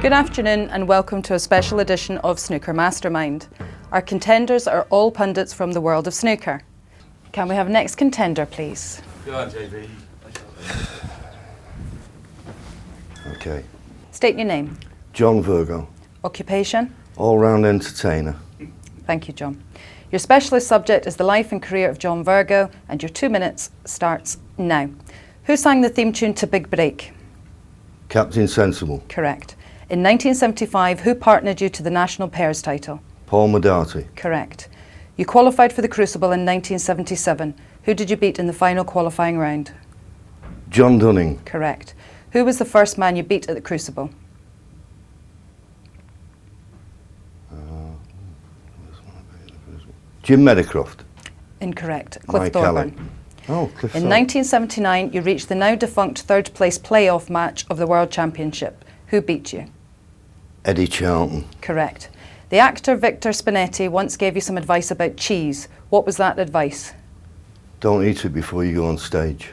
Good afternoon and welcome to a special edition of Snooker Mastermind. Our contenders are all pundits from the world of snooker. Can we have next contender, please? Go on, JB. Okay. State your name. John Virgo. Occupation? All-round entertainer. Thank you, John. Your specialist subject is the life and career of John Virgo, and your 2 minutes starts now. Who sang the theme tune to Big Break? Captain Sensible. Correct. In 1975, who partnered you to the national pairs title? Paul Modati. Correct. You qualified for the Crucible in 1977. Who did you beat in the final qualifying round? John Dunning. Correct. Who was the first man you beat at the Crucible? Jim Meadowcroft. Incorrect. Cliff Mike Thorburn. Allen. Oh, Cliff In Thorburn. 1979, you reached the now defunct third place playoff match of the World Championship. Who beat you? Eddie Charlton. Correct. The actor Victor Spinetti once gave you some advice about cheese. What was that advice? Don't eat it before you go on stage.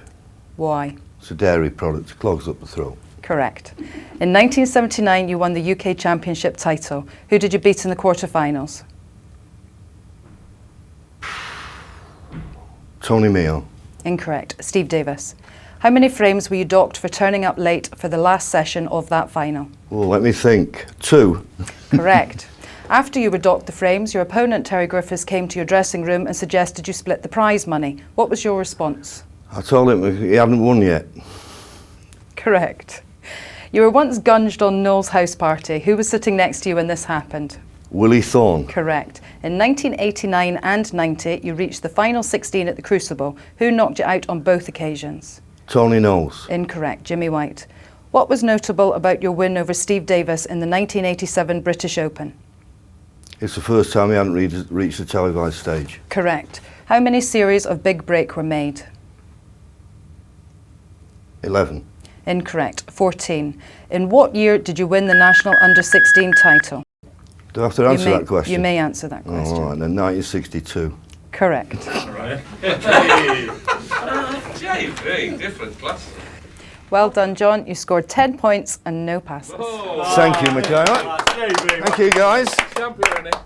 Why? It's a dairy product. It clogs up the throat. Correct. In 1979, you won the UK Championship title. Who did you beat in the quarterfinals? Tony Meo. Incorrect. Steve Davis. How many frames were you docked for turning up late for the last session of that final? Well, let me think. 2. Correct. After you were docked the frames, your opponent Terry Griffiths came to your dressing room and suggested you split the prize money. What was your response? I told him he hadn't won yet. Correct. You were once gunged on Noel's house party. Who was sitting next to you when this happened? Willie Thorne. Correct. In 1989 and 90, you reached the final 16 at the Crucible. Who knocked you out on both occasions? Tony Knowles. Incorrect. Jimmy White. What was notable about your win over Steve Davis in the 1987 British Open? It's the first time he hadn't reached the televised stage. Correct. How many series of Big Break were made? 11. Incorrect. 14. In what year did you win the national under-16 title? Do I have to answer that question? You may answer that question. Oh, all right, then 1962. Correct. All right. JB, different class. Well done, John. You scored 10 points and no passes. Oh. Thank you, Michaela. JB. Thank you, guys. Champion, innit?